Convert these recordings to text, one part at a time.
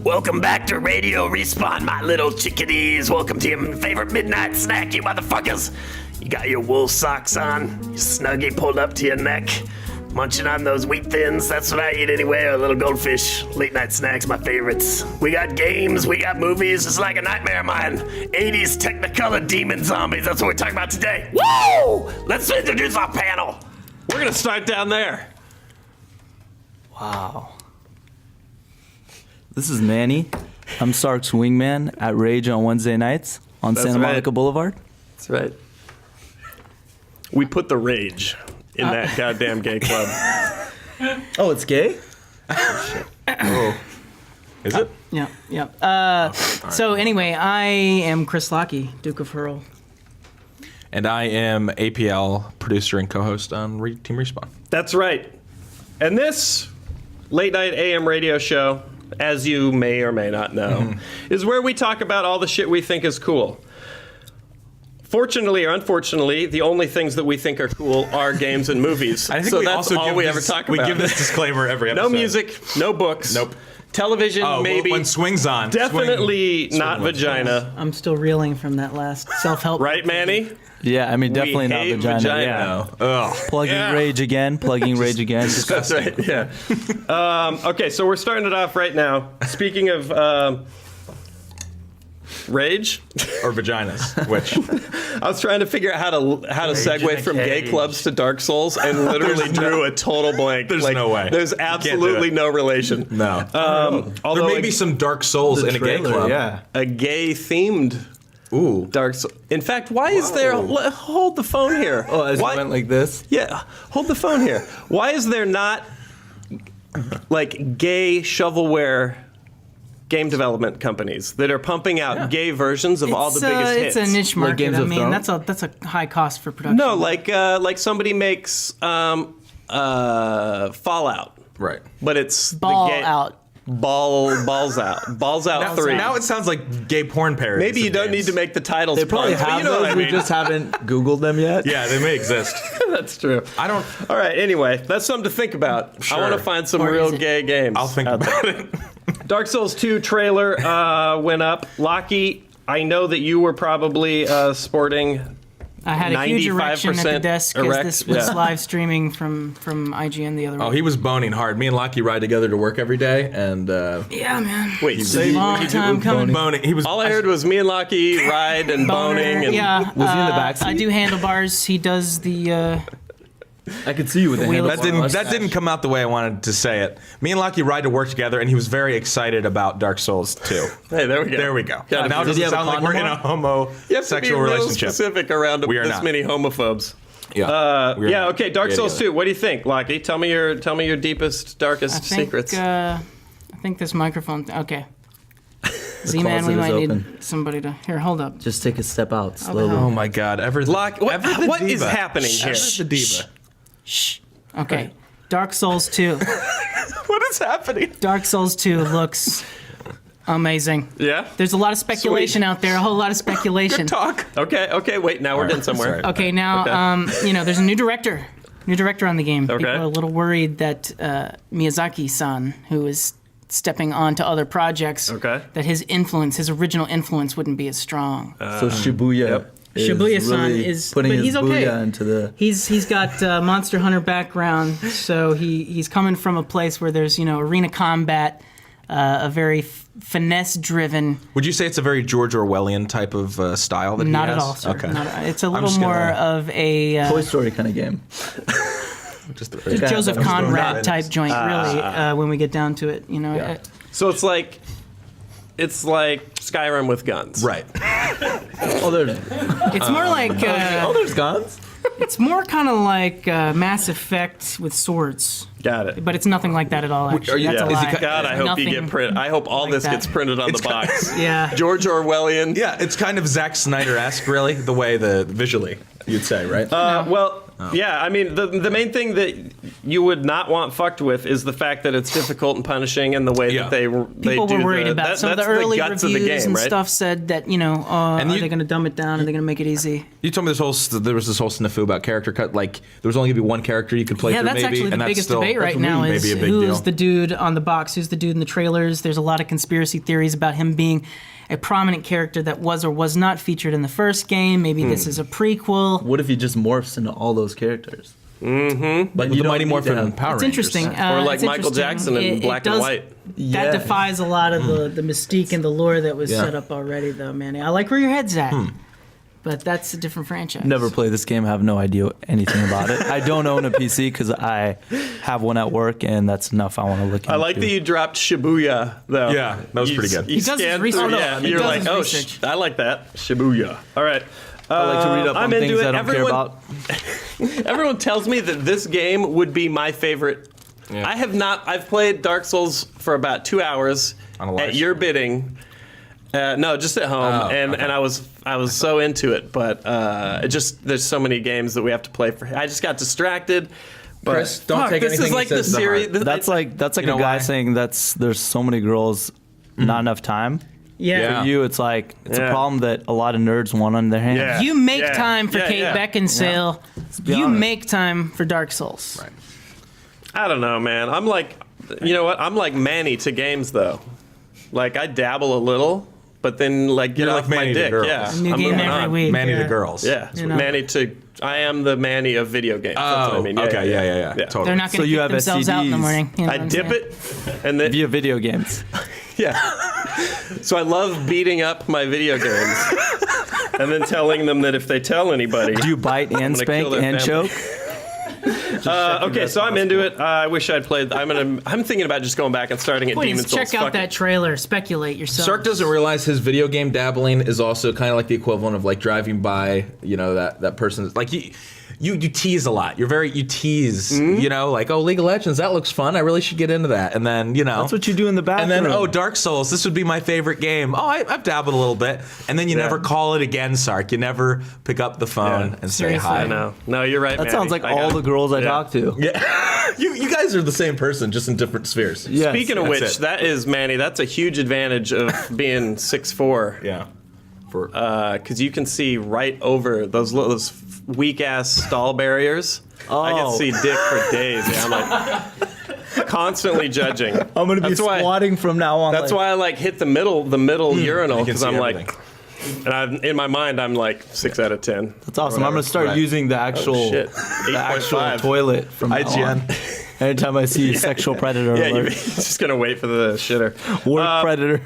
Welcome back to Radio Respawn, my little chickadees. Welcome to your favorite midnight snack, you motherfuckers. You got your wool socks on, your Snuggie pulled up to your neck, munching on those wheat thins. That's what I eat anyway, a little goldfish. Late night snacks, my favorites. We got games, we got movies. It's like a nightmare of mine. 80s Technicolor demon zombies, that's what we're talking about today. Woo! Let's introduce our panel. We're gonna start down there. Wow. This is Manny. I'm Sark's wingman at Rage on Wednesday nights on Santa Monica Boulevard. That's right. We put the rage in that goddamn gay club. Oh, it's gay? Oh. Is it? Yeah. So anyway, I am Chris Lockey, Duke of Hurl. And I am APL, producer and co-host on Team Respawn. That's right. And this late night AM radio show, as you may or may not know, is where we talk about all the shit we think is cool. Fortunately or unfortunately, the only things that we think are cool are games and movies. I think so we that's also all we ever talk about. We give this disclaimer every episode. No music, no books. Nope. Television, maybe. When swing's on. Definitely not vagina. I'm still reeling from that last self-help. Right, Manny? Yeah, I mean, definitely not hate vagina. vagina. Yeah. Ugh. Plugging Rage again. That's right, yeah. Okay, so we're starting it off right now. Speaking of rage Or vaginas, which I was trying to figure out how to segue from gay clubs to Dark Souls and literally drew a total blank. There's no way. There's absolutely no relation. no. Although there may be some Dark Souls in a gay club. Yeah. a gay themed Ooh. Dark Souls. In fact, why is there? Hold the phone here. Oh, as why, it went like this? Yeah, hold the phone here. Why is there not like gay shovelware game development companies that are pumping out gay verons of all the biggest hits? It's a niche market. Games I of mean, Thrones? that's a high cost for production. No, like somebody makes Fallout, Right. but it's Ball the gay, out. Balls Out 3. Now it sounds like gay porn parodies. Maybe you of don't games. need to make the titles. They probably puns, but have you know those. what I We mean. just haven't Googled them yet. Yeah, they may exist. That's true. I don't. All right. Anyway, that's something to think about. Sure. I want to find some Or real is it? gay games. I'll think about it. Dark Souls 2 trailer went up. Locky, I know that you were probably sporting. I had a huge erection at the 95% desk as erect, this was yeah. live streaming from IGN the other week. Oh, he was boning hard. Me and Lockie ride together to work every day, and Yeah, man. Wait, Long time coming. boning. He was. all I heard was me and Locky ride and boning. And Yeah. Was he in the backseat? I do handlebars. He does the. I could see you with the Wheel handle. of That didn't come out the way I wanted to say it. Me and Lockie ride to work together, and he was very excited about Dark Souls 2. Hey, there we go. There we go. Yeah, Now it did he doesn't have a sound like we're in a condom You have to be homosexual real relationship. specific around We are this not. many homophobes. Yeah. We're Yeah. not. Okay. Dark Yeah, Souls together. 2. What do you think, Locky? Tell me your deepest, darkest secrets. I think this microphone. Okay. Z-Man, we closet is might need open. somebody to. Here, hold up. Just take a step out slowly. Oh my God! Ever What the is diva. happening here? Ever the diva. Shh. Okay. Dark Souls 2. What is happening? Dark Souls 2 looks amazing. Yeah. There's a lot of speculation Sweet. out there. A whole lot of speculation. Talk. Okay. Wait. Now we're getting somewhere. Sorry. Okay, now, there's a new director. New director on the game. Okay. People are a little worried that Miyazaki-san, who is stepping on to other projects, that his original influence wouldn't be as strong. So Shibuya. is Shibuya-san really is, putting but his he's okay. booyah into the. He's got Monster Hunter background, so he's coming from a place where there's arena combat, a very finesse-driven. Would you say it's a very George Orwellian type of style that Not he at has? all, sir. Okay. It's a little just more gonna- of a Toy Story kind of game. Just Joseph I'm just going Conrad nuts. type joint, really. When we get down to it, Yeah. So it's like Skyrim with guns. right. Oh, there's. it's more like There's guns. it's more kind of like Mass Effect with swords, Got it. but it's nothing like that at all. Actually, you- that's a is he lie. cut- God, I hope Nothing you get print. I hope all like this that. gets printed on the box. Yeah. George Orwellian. Yeah, it's kind of Zack Snyder-esque, really, the way visually you'd say, right? Well, yeah. I mean, the main thing that you would not want fucked with is the fact that it's difficult and punishing, and the way that they People do were worried about some of the early guts reviews of the game, and right? stuff said that are they going to dumb it down? Are they going to make it easy? You told me there was this whole snafu about character cut. Like there was only gonna be one character you could play Yeah, through, that's maybe, actually the and biggest that's debate right now is maybe a big who's deal. the dude on the box, who's the dude in the trailers. There's a lot of conspiracy theories about him being a prominent character that was or was not featured in the first game. Maybe this is a prequel. What if he just morphs into all those characters? Like with the Mighty Morphin Power It's Rangers. interesting. Or like it's Michael interesting. Jackson in black and does- white. That defies a lot of the mystique and the lore that was Yeah. set up already, though, Manny. I like where your head's at. But that's a different franchise. Never played this game. I have no idea anything about it. I don't own a PC because I have one at work, and that's enough I want to look into. I like that you dropped Shibuya, though. Yeah, that was pretty good. You He does his scanned research. through- Oh, no, yeah, he you're does like, his oh, research. I like that. Shibuya. All right. I like to read up I'm on into things it. I don't care Everyone- about. Everyone tells me that this game would be my favorite. Yeah. I have not. I've played Dark Souls for about 2 hours On a live at your stream? bidding. No, just at home, Oh, and okay. I was so into it, but it just there's so many games that we have to play for. I just got distracted. But Chris, don't fuck, take this anything is he like the says to series. heart. That's like You know a guy why? saying there's so many girls, not enough time. Yeah. For you, it's like it's Yeah. a problem that a lot of nerds want on their hands. Yeah. You make Yeah. time for Yeah, Kate yeah. Beckinsale. be You honest. make time for Dark Souls. Right. I don't know, man. I'm like, you know what? I'm like Manny to games though. Like I dabble a little, but then like get You're off like my Manny to dick. girls. Yeah, New I'm game moving every on. week. Manny yeah. the girls. Yeah, You know. Manny to. I am the Manny of video games. That's what I mean. okay, yeah. Totally. They're not So going to you kick have themselves out in the STDs. morning. You know I what I'm dip saying? it, and then Via video games. yeah. So I love beating up my video games, and then telling them that if they tell anybody, Do you bite and gonna spank kill their and family. choke? okay, so I'm into it. I wish I'd played. I'm thinking about just going back and starting at Demon's Please Souls. check out Fuck that it. trailer. Speculate yourself. Sark doesn't realize his video game dabbling is also kind of like the equivalent of like driving by, that person. Like you tease a lot. You tease, like, oh, League of Legends, that looks fun. I really should get into that. And then, That's what you do in the bathroom. and then, oh, Dark Souls, this would be my favorite game. Oh, I've dabbled a little bit. And then you never call it again, Sark. You never pick up the phone Yeah. and say Seriously. hi. I know. No, you're right. that Manny. sounds like I all got the it. girls I Yeah. talk to. Yeah. you guys are the same person, just in different spheres. Yes. Speaking of That's which, it. that is Manny. That's a huge advantage of being 6'4". Yeah. For Because you can see right over those weak ass stall barriers. I can Oh. see dick for days. Yeah, I'm like constantly judging. I'm gonna be That's why- squatting from now on. That's why I like hit the middle urinal can because see I'm everything. like, and in my mind I'm like 6 out of 10. That's awesome. I'm gonna start Right. using the actual, shit. the actual 8.5. toilet from now on. IGN. Anytime I see a sexual predator Yeah, you're alert, just gonna wait for the shitter. work predator.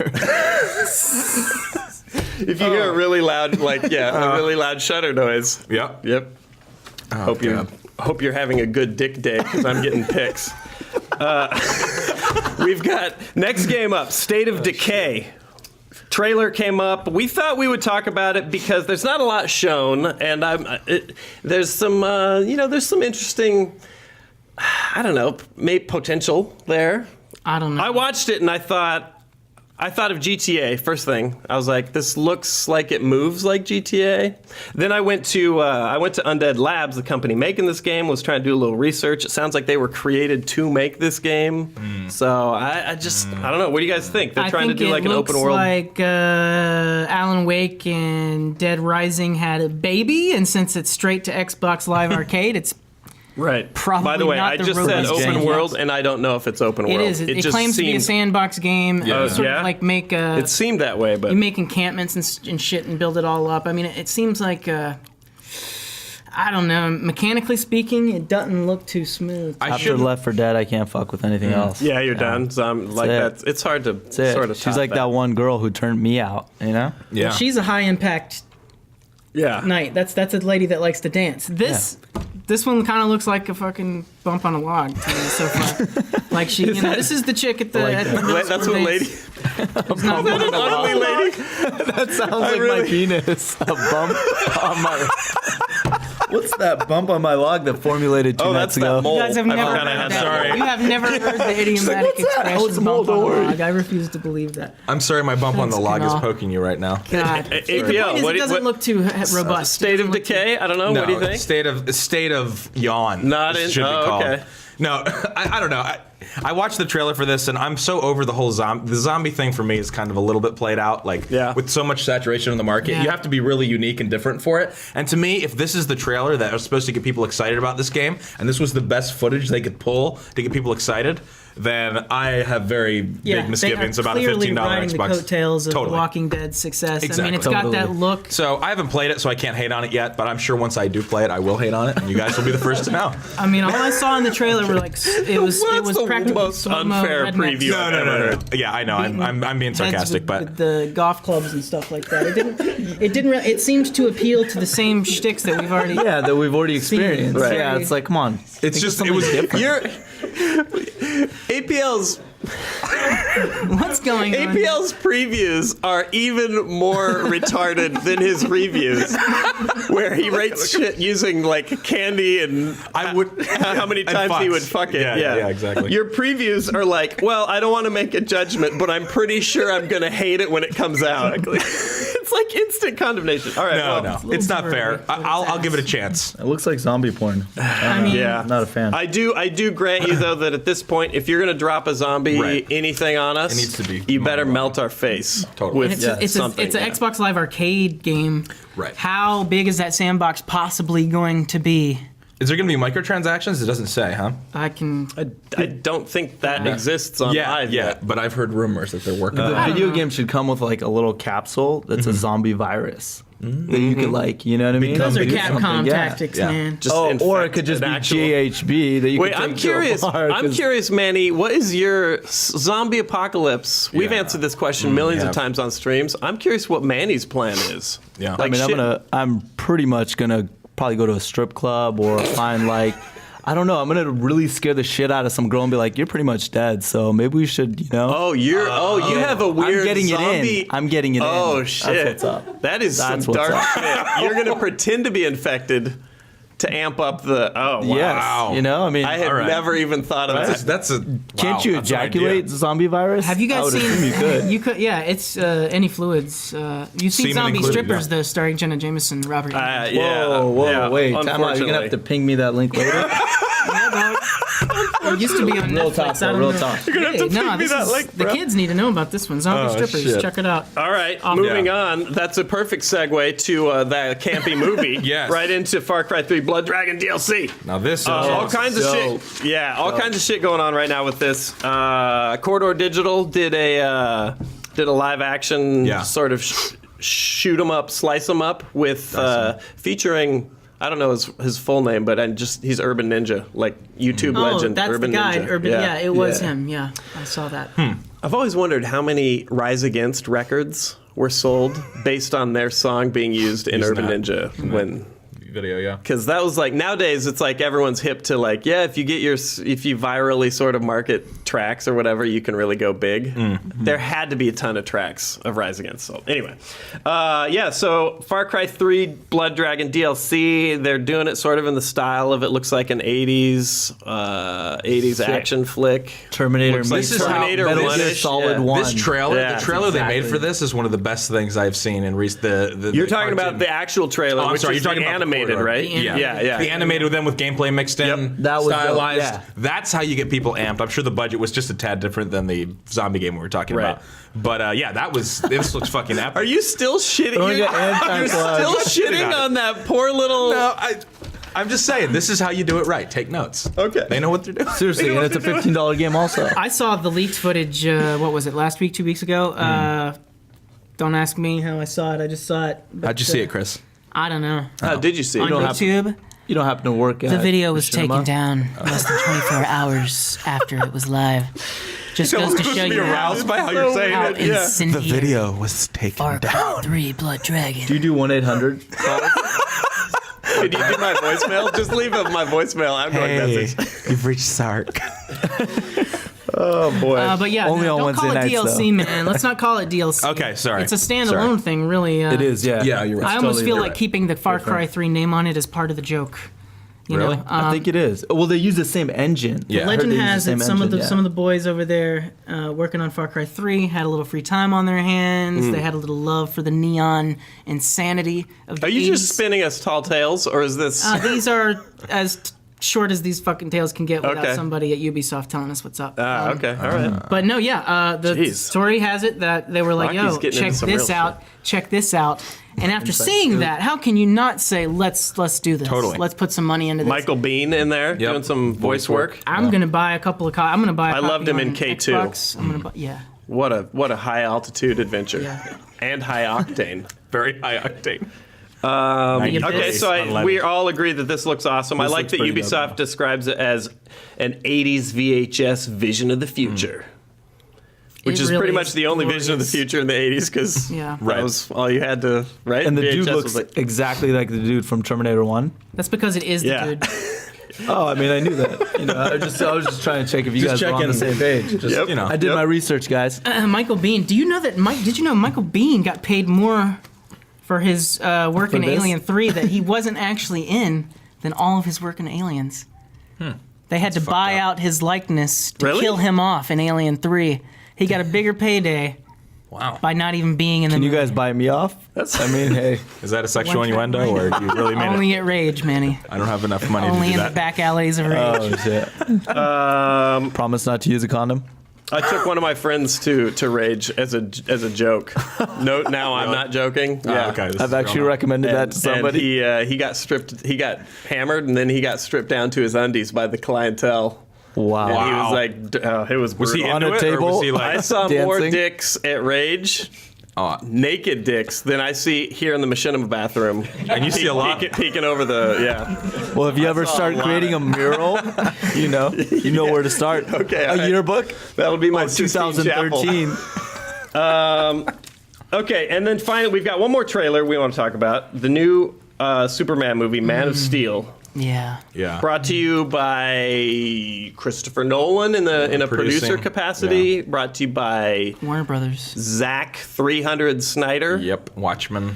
If you hear a really loud, a really loud shutter noise. Yep. Yep. Hope you're having a good dick day because I'm getting pics. We've got next game up, State of Decay. Trailer came up. We thought we would talk about it because there's not a lot shown, and there's some interesting, I don't know, maybe potential there. I don't know. I watched it and I thought of GTA first thing. I was like, this looks like it moves like GTA. Then I went to Undead Labs, the company making this game, was trying to do a little research. It sounds like they were created to make this game. So I don't know. What do you guys think? They're trying to do like an open world. Like Alan Wake and Dead Rising had a baby, and since it's straight to Xbox Live Arcade, it's Right. Probably By the way, not I the just said robust open game. world, and I don't know if it's open world. it is. It just claims to be a seemed- sandbox game. Yeah. Sort Yeah? of like make a. It seemed that way, but You make encampments and shit and build it all up. I mean, it seems like, I don't know, mechanically speaking, it doesn't look too smooth. After Left 4 Dead, I can't fuck with anything else. yeah, you're done. So I'm like That's that. It's hard to That's it. sort of. She's top like that one girl who turned me out, you know? Yeah. She's a high impact Yeah. knight. That's a lady that likes to dance. This one kind of looks like a fucking bump on a log to me so far. Like this is the chick at the. Like at the that. middle That's school what dance. lady. It's not An ugly lady. That sounds like my penis. A bump on my. What's that bump on my log that formulated 2 Oh, nights that's ago? that mole. You guys have I never forgot I heard had- that. Sorry. You have never heard the idiomatic "What's that?" expression Oh, it's a mole, bump on don't a worry. log. I refuse to believe that. I'm sorry, my bump on the Thanks, log is Kunal. poking you right now. God. APL, The point is, what it do- doesn't what- look too robust. State of Decay. I don't know. No, what do you think? State of yawn. Not This in. should be Oh, called. okay. No, I don't know. I watched the trailer for this, and I'm so over the whole the zombie thing. For me is kind of a little bit played out. Like, with so much saturation in the market, you have to be really unique and different for it. And to me, if this is the trailer that was supposed to get people excited about this game, and this was the best footage they could pull to get people excited, then I have very big misgivings about a $15 clearly Xbox. riding the coattails of Walking Dead's success. Exactly. I mean, it's got that look. So I haven't played it, so I can't hate on it yet. But I'm sure once I do play it, I will hate on it, and you guys will be the first to know. I mean, all I saw in the trailer were like it was practically most unfair preview. No. Yeah, I know. I'm being sarcastic, with the golf clubs and stuff like that. It didn't. It seemed to appeal to the same shticks that we've already experienced. Right. Yeah, it's like, come on. It's just it was different. APL's What's going on? APL's previews are even more retarded than his reviews, where he rates shit using like candy and how many times he would fuck it. Yeah, exactly. Your previews are like, well, I don't want to make a judgment, but I'm pretty sure I'm gonna hate it when it comes out. It's like instant condemnation. All right, no, it's not fair. I'll give it a chance. It looks like zombie porn. I mean, I'm not a fan. I do grant you though that at this point, if you're gonna drop a zombie anything on us, it needs to be you better melt our face Totally. with something. It's an Xbox Live Arcade game. Right. How big is that sandbox possibly going to be? Is there going to be microtransactions? It doesn't say, huh? I don't think that exists on Live yet. But I've heard rumors that they're working on The it. video game should come with like a little capsule that's a zombie virus that you could like, you know what I mean? Those are Do Capcom something. tactics, man. Or it could just be GHB that you Wait, could take I'm curious. to a bar, I'm curious, Manny. What is your zombie apocalypse? We've answered this question millions of times on streams. I'm curious what Manny's plan is. Yeah. I mean, I'm pretty much gonna probably go to a strip club or find like, I don't know. I'm gonna really scare the shit out of some girl and be like, "You're pretty much dead." So maybe we should, you know. You have a weird. I'm getting zombie. it in. I'm getting it in. Oh shit! That's what's up. That is some dark shit. You're gonna pretend to be infected to amp up the. Oh wow! Yes. You know, I mean, I had never even thought of that. That's a. Can't you ejaculate zombie virus? Have you guys seen? You could. You could. Yeah, it's any fluids. You've seen Semen Zombie included, Strippers, though, starring Jenna Jameson, Robert. Whoa, wait. Time out. You're gonna have to ping me that link later. It used to be on Real Netflix. talk, real talk. You're gonna have to ping me that link, bro. The kids need to know about this one. Zombie Strippers. shit. Check it out. All right, moving on. That's a perfect segue to that campy movie. Yes. Right into Far Cry 3 Blood Dragon DLC. Now this is All kinds of shit. Yeah, all kinds of shit going on right now with this. Corridor Digital did a live action sort of shoot 'em up, slice 'em up with featuring. I don't know his full name, but he's Urban Ninja, like YouTube legend. That's Urban the guy. Ninja. Urban. Yeah, it was him. Yeah, I saw that. I've always wondered how many Rise Against records were sold based on their song being used in Urban Ninja when. video, Because that was like nowadays it's like everyone's hip to like if you virally sort of market tracks or whatever, you can really go big. There had to be a ton of tracks of Rise Against sold. Anyway, so Far Cry 3 Blood Dragon DLC, they're doing it sort of in the style of it looks like an 80s action flick. Terminator. This is Terminator Metal Gear 1-ish. Solid 1. This trailer, Yeah. the trailer they made for this is one of the best things I've seen in recent. You're talking about the actual trailer, I'm which sorry, is you're talking the about animated, right? Yeah. The animated with them with gameplay mixed in, That was dope, stylized. yeah. That's how you get people amped. I'm sure the budget was just a tad different than the zombie game we were talking about. But this looks fucking epic. Are you still shitting? Don't get You're anti-plug. still shitting on that poor little. No, I'm just saying, this is how you do it right. Take notes. Okay. They know what they're doing. Seriously, and it's a $15 game also. I saw the leaked footage. What was it? Last week, 2 weeks ago. Don't ask me how I saw it. I just saw it. But, How'd you see it, Chris? I don't know. How did you see? On it? YouTube, You don't happen to work at the video was cinema? taken down less than 24 hours after it was live. Just goes to show you aroused by how you're saying how it. incendiary was taken Far Cry 3 Blood Dragon. Do you do 1-800 calls? Could you do my voicemail? Just leave my voicemail. I'm going message. You've reached Sark. Oh boy. But yeah, Only on don't Wednesday call it nights, DLC, man. Let's not call it DLC. Okay, sorry. It's a standalone thing, really. It is, yeah. Yeah, you're right. I almost totally feel different. like keeping the Far Cry 3 name on it is part of the joke. You Really? know? I think it is. Well, they use the same engine. Yeah. I heard Legend they use has the it. same Some engine, of the boys over there working on Far Cry 3 had a little free time on their hands. They had a little love for the neon insanity of the Are you 80s. just spinning us tall tales, or is this? These are as short as these fucking tales can get without Okay. somebody at Ubisoft telling us what's up. Okay, all right. But no, the Jeez. story has it that they were like, Rocky's "Yo, getting check into some this real out, check this out." And after seeing that, how can you not say, "Let's do this. Totally. Let's put some money into this." Michael Bean in there doing some voice work. I'm gonna buy a couple of. I'm gonna buy. I loved him in on K2. Xbox. I'm gonna buy. Yeah. What a high altitude adventure. Yeah. And high octane. Very high octane. Yeah, Okay, this- so we all agree that this looks awesome. I like looks that pretty Ubisoft dope. describes it as an 80s VHS vision of the future. Which It is really pretty is much the only vision of the glorious. future in the 80s because Yeah. that was all you had to, right? And the VHS dude was looks like, exactly like the dude from Terminator 1. That's because it is the Yeah. dude. Oh, I mean, I knew that. You know, I was just trying to check if you guys were on the same page. Just, Yep. You know. I did my research, guys. Michael Bean. Do you know that? Did you know Michael Bean got paid more for his work For in this? Alien 3 that he wasn't actually in than all of his work in Aliens? They had to buy fucked up. out his likeness to Really? kill him off in Alien 3. He got a bigger payday Wow. by not even being in the Can you movie. guys buy me off? I mean, hey. Is that a sexual One time innuendo, or do you really mean Only it? at Rage, Manny. I don't have enough money Only to in do the that. back alleys of Rage. Oh, shit. Promise not to use a condom? I took one of my friends to Rage as a joke. Note now I'm not joking. Yeah. Okay. this I've is actually real. recommended that to somebody. And he got stripped. He got hammered, and then he got stripped down to his undies by the clientele. Wow. And he Wow. was like, it was Was he brutal. On into a it, or table? was he I like? saw more dancing? dicks at Rage, Oh, naked dicks, than I see here in the machinima bathroom. and you see a lot. Peeking over the, yeah. Well, if you ever saw a start lot creating a of- mural, you know where to start. Okay, all A right. yearbook? That'll be my Oh, Sistine Chapel. 2013. Okay, and then finally, we've got one more trailer we want to talk about. The new Superman movie, Man of Steel. Yeah. Yeah. Brought to you by Christopher Nolan in a producer Producing, capacity. Brought to you by Warner Brothers. Zach 300 Snyder. Yep. Watchmen.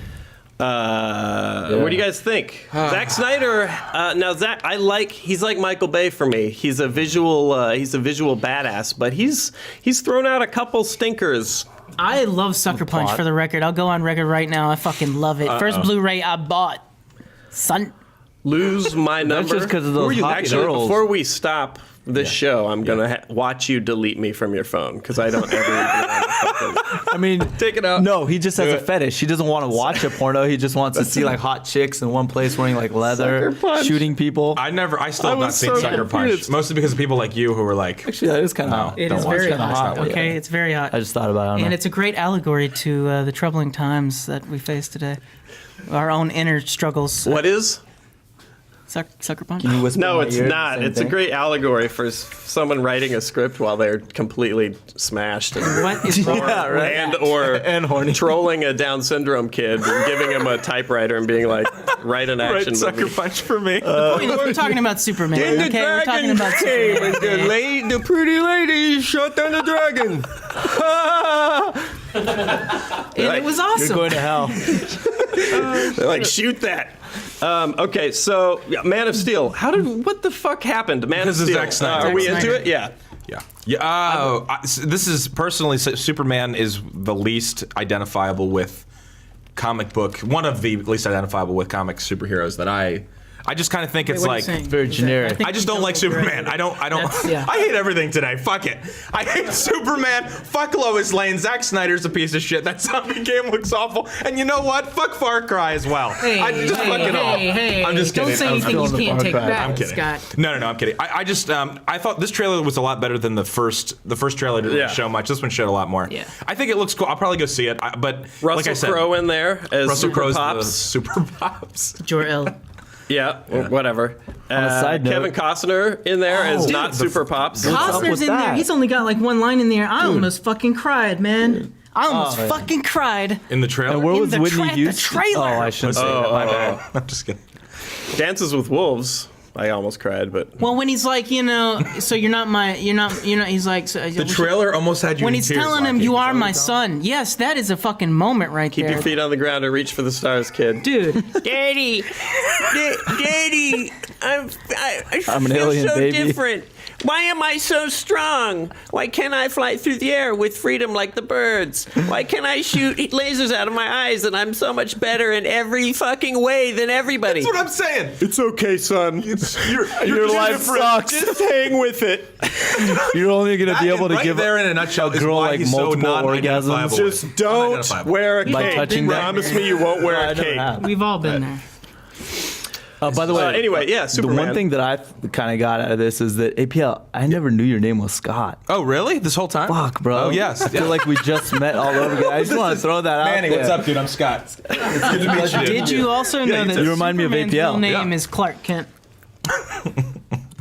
What do you guys think? Zack Snyder. Now Zach, he's like Michael Bay for me. He's a visual badass, but he's thrown out a couple stinkers. I love Sucker Punch, plot. for the record. I'll go on record right now. I fucking love it. First Blu-ray I bought. Son. Lose my number. just 'cause of those hot Actually, girls. before we stop this show, I'm gonna watch you delete me from your phone because I don't ever even want to fucking I mean, take it out. no, he just has Do a it. fetish. He doesn't want to watch a porno. He just wants to see like hot chicks in one place wearing like leather, Sucker Punch. shooting people. I still I have not was seen so Sucker Punch. confused. Mostly because of people like you who were like, Actually, that is kind of. It Don't is watch very it. hot. It's not weird. Okay, it's very hot. I just thought about it. I don't And know. it's a great allegory to the troubling times that we face today. Our own inner struggles. What is? Sucker Punch? Can you whisper in No, my it's ear the not. same It's a thing? great allegory for someone writing a script while they're completely smashed and, What is wrong? Yeah, right. and horny. trolling a Down syndrome kid and giving him a typewriter and being like, write an action movie. Punch for me. We're talking about Superman, okay? We're talking about Superman. okay? the pretty lady shot down the dragon. And it was awesome. You're going to hell. They're like, shoot that. Okay, so yeah, Man of Steel. What the fuck happened? Man Because of of Steel. Zack Snyder. Are we Zack into Snyder. it? Yeah. Yeah. Yeah. This is personally, Superman is the least identifiable with comic book, one of the least identifiable with comic superheroes that I just kind of think it's What are you like, saying? very generic. think I just you don't like Superman. I don't, That's- yeah. I hate everything today. Fuck it. I hate Superman. Fuck Lois Lane. Zack Snyder's a piece of shit. That zombie game looks awful. And you know what? Fuck Far Cry as well. Hey, I just fuck it all. hey, I'm just don't kidding. say I'm anything you feeling the can't take Far Cry. back, I'm kidding. Scott. No, I'm kidding. I just I thought this trailer was a lot better than the first trailer didn't Yeah. show much. This one showed a lot more. Yeah. I think it looks cool. I'll probably go see it. But Russell like I said, Crowe in there as Russell Super Crowe's the Pops. Super Pops. Jor-El. Yeah, whatever. On a side note- Kevin Costner in there as Dude, not Super Pops. up Costner's with in that? there. He's only got like one line in there. I almost fucking cried, man. I almost yeah. fucking cried. In the trailer. And where In was the Whitney the Houston? trailer. Oh, I shouldn't say that. My bad. I'm just kidding. Dances with Wolves. I almost cried, but Well, when he's like, so you're not, he's like, so, The trailer almost had you when in he's tears, telling him, Lucky. you Is are that what my you're telling son. Yes, that is a fucking moment right keep there. your feet on the ground and reach for the stars, kid. Dude, Daddy, Daddy, I I'm an alien, baby. Why am I so strong? Why can't I fly through the air with freedom like the birds? Why can't I shoot lasers out of my eyes and I'm so much better in every fucking way than everybody? That's what I'm saying. It's okay, son. Your life sucks. Just hang with it. You're only gonna be able to right give there in a nutshell is girl why like he's so multiple non-identifiable. orgasms. Just don't Unidentifiable. wear a By cape. touching that. Promise me you won't wear I a never cape. have. We've all been there. By the way, Anyway, yeah, the Superman. one thing that I kind of got out of this is that APL, I never knew your name was Scott. Oh, really? This whole time? Fuck, bro. Oh, yes. I feel like we just met all over again. I just want to throw that out Manny, there. what's up, dude? I'm Scott. It's good to meet you. Did you also know that You remind me of Superman's APL. real name Yeah. is Clark Kent?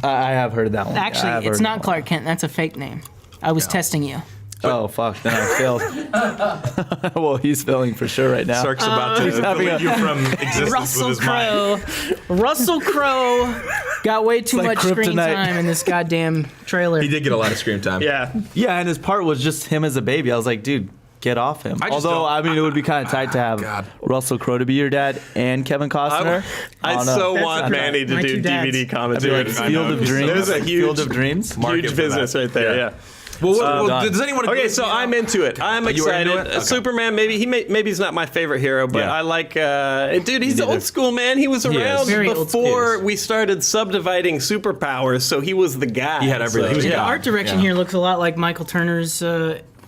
I have heard that one. I Actually, have it's heard not that Clark Kent. That's a fake name. I was testing you. one. Oh, fuck. Then I failed. Well, he's failing for sure right now. Sark's about to having delete you from existence Russell with his mind. Crowe. Russell Crowe got way too like much screen kryptonite. time in this goddamn trailer. He did get a lot of screen time. Yeah. Yeah, and his part was just him as a baby. I was like, dude, get off him. I just Although, don't- I mean, it would be kind of tight to have God. Russell Crowe to be your dad and Kevin Costner. I don't know. so That's want not Manny to my do two dads. DVD I'd be commentary. like, I Field know, of it'd be so Dreams. There's a huge- Field of Dreams. Market Huge for business that. right there, yeah. Well, done. does anyone agree Okay, with so me on- I'm into it. I'm You were excited. into it? Okay. Superman, maybe he's not my favorite hero, but Yeah. I like. Dude, he's neither. old school, man. He was is. around Very old school. before we started subdividing superpowers, so he was the guy. He had everything. He was The God. art direction here looks a lot like Michael Turner's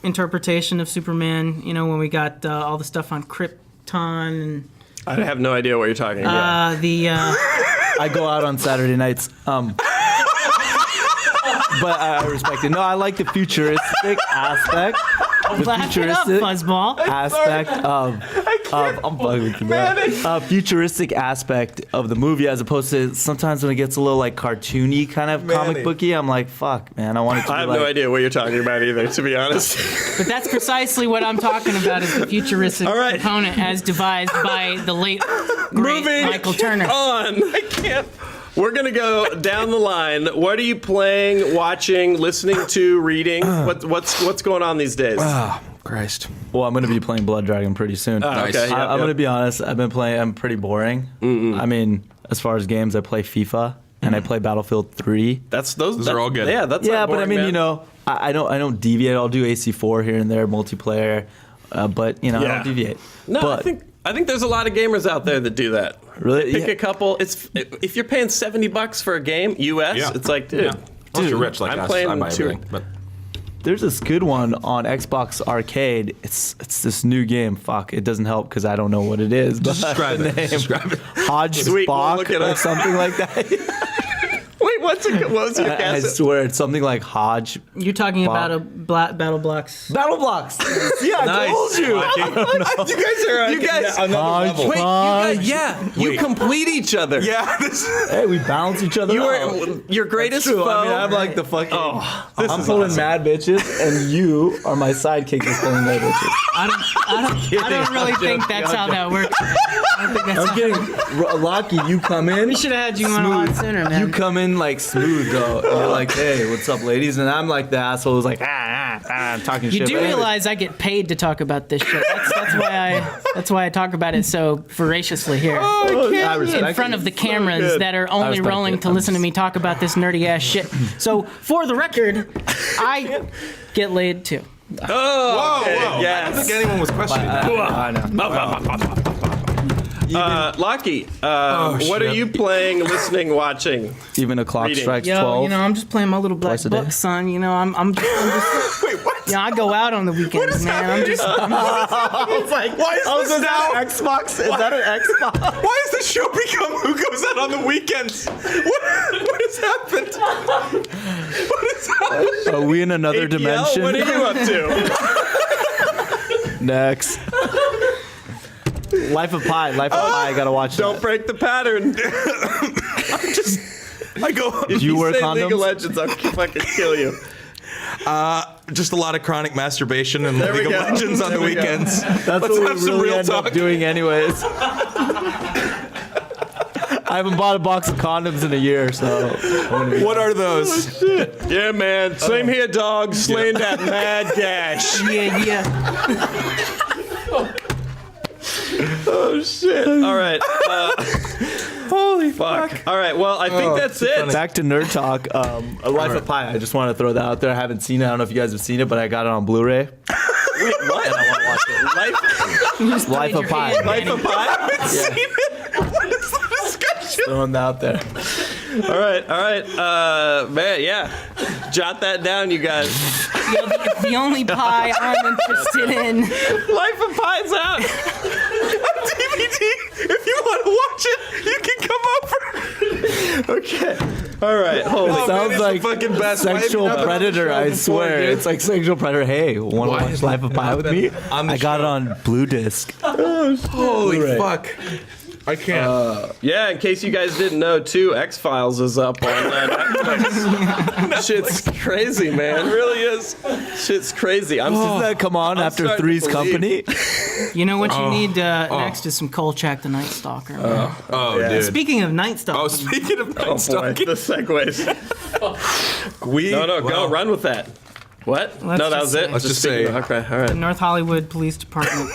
interpretation of Superman. You know, when we got all the stuff on Krypton and I have no idea what you're talking about. I go out on Saturday nights. But I respect it. No, I like the futuristic aspect. The laugh it up, fuzzball. aspect of I'm bugging with you, man. Futuristic aspect of the movie, as opposed to sometimes when it gets a little like cartoony kind of comic booky. I'm like, fuck, man. I want it to I be have like, no idea what you're talking about either, to be honest. But that's precisely what I'm talking about is the futuristic All right. component as devised by the late great Moving Michael Turner. on. I can't. We're gonna go down the line. What are you playing, watching, listening to, reading? What's going on these days? Oh, Christ. Well, I'm going to be playing Blood Dragon pretty soon. Nice. Okay, I'm yep. going to be honest. I've been playing. I'm pretty boring. I mean, as far as games, I play FIFA and I play Battlefield 3. Those are all good. Yeah, that's Yeah, not but I boring, mean, man. you know, I don't deviate. I'll do AC4 here and there, multiplayer, but you know, I Yeah. don't deviate. No, but I think there's a lot of gamers out there that do that. Really? Pick Yeah. a couple. If you're paying $70 for a game, US, Yeah. it's like, dude. Unless you're rich like I'm us, playing I buy two- everything. But there's this good one on Xbox Arcade. It's this new game. Fuck, it doesn't help because I don't know what it is. But describe the it. name Describe it. Hodge Sweet, we'll Spock look it or up. something like that. Wait, what was your I guess? swear it's something like Hodge. You're talking Bob. about a Battle Blocks. Battle blocks. Yeah, I told you. You guys are. You guys. Hodge Wait, you Podge. guys. Yeah, you complete each other. yeah, this. Hey, we balance each other You out. are your greatest True. foe. I mean, I'm like the fucking. this I'm is pulling awesome. mad bitches, and you are my sidekick that's pulling mad bitches. I don't really think that's how that works. I don't think that's I'm how getting Locky. You come in. We should have had you on on center, man. You come in like smooth though. And you're like, hey, what's up, ladies? And I'm like the asshole who's like, I'm talking You shit. do But anyway, realize I get paid to talk about this shit. That's why I talk about it so voraciously here. I respect In front it. of the cameras that are only respect rolling it. to listen to me talk about this nerdy ass shit. So, for the record, I get laid too. Oh, okay, Whoa! I don't yes. think anyone was questioning that. I know. Lockie, what are shit. you playing, listening, watching? Even a clock Reading. strikes Yo, 12. you know, I'm just playing my little black Twice a day? book, son. You know, I'm just Wait, what? you know, I go out on the weekends, man. I'm just Like, why is this now? Xbox? Is that an Xbox? Why has the show become who goes out on the weekends? What has happened? What has happened? Are we in another APL, dimension? what are you up to? Next. Life of Pi. Life of Pi. I gotta watch Don't that. break the pattern. I go. If you wear say League condoms? of Legends, I'll fucking kill you. Just a lot of chronic masturbation and There we League of go. Legends on the There we go. weekends. That's Let's what have we some really real end talk. up doing anyways. I haven't bought a box of condoms in a year, so. What are those? Yeah, man. Same here, dog. Slaying that mad gash. yeah. Oh, shit. All right. Holy Fuck. All right. Well, I think that's it. Back to Nerd Talk. A Life of Pi. I just want to throw that out there. I haven't seen it. I don't know if you guys have seen it, but I got it on Blu-ray. Wait, what? And I want to watch it. Life of Pi. Life of Pi? What is the discussion? Throwing that out there. All right. Man, yeah. Jot that down, you guys. Yo, the only pie I'm interested in. Life of Pi's out. On DVD. If you want to watch it, you can come over. Okay. All right. Holy. Oh, man, Sounds it's the like fucking best. Why have you sexual not been on the predator, show I before, swear. dude? It's like sexual predator. Hey, want Why to have watch you Life of Pi not with been me? on the I got it show? on Blue Disc. Holy Blu-ray. fuck. I can't. Yeah, in case you guys didn't know, too, X-Files is up on Netflix. Shit's crazy, man. It really is. Shit's crazy. Doesn't that come on after starting to Three's believe. Company? You know what you need next is some Kolchak the Night Stalker. man. Dude. Speaking of Night Stalker, Oh, speaking of Oh, boy. stalking, The segues. No, run with that. What? Let's No, that just was it? say- Let's just speaking say- of- Okay, all right. the North Hollywood Police Department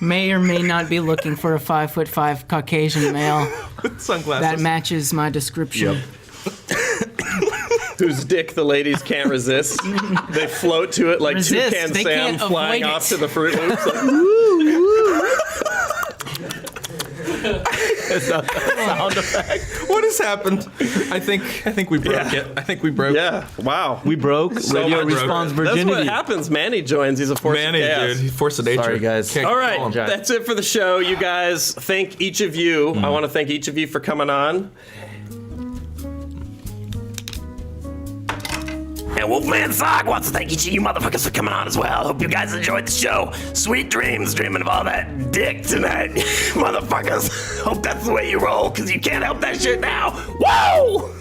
may or may not be looking for a 5'5" Caucasian male sunglasses. that matches my description. Whose dick the ladies can't resist. They float to it like Resist. Toucan They Sam can't flying avoid off it. to the Fruit Loops. Like, Sound effect. What has happened? I think we broke it. I think we broke. yeah, wow. We broke. Radio much Respawn's broke. That's what virginity. happens. Manny joins. He's a force Manny, of chaos. dude, force of nature. Sorry, guys. Can't All call right, him. that's it for the show, you guys. Thank each of you. I want to thank each of you for coming on. And Wolfman Sock wants to thank each of you motherfuckers for coming on as well. Hope you guys enjoyed the show. Sweet dreams dreaming of all that dick tonight. Motherfuckers. Hope that's the way you roll, because you can't help that shit now. Whoa!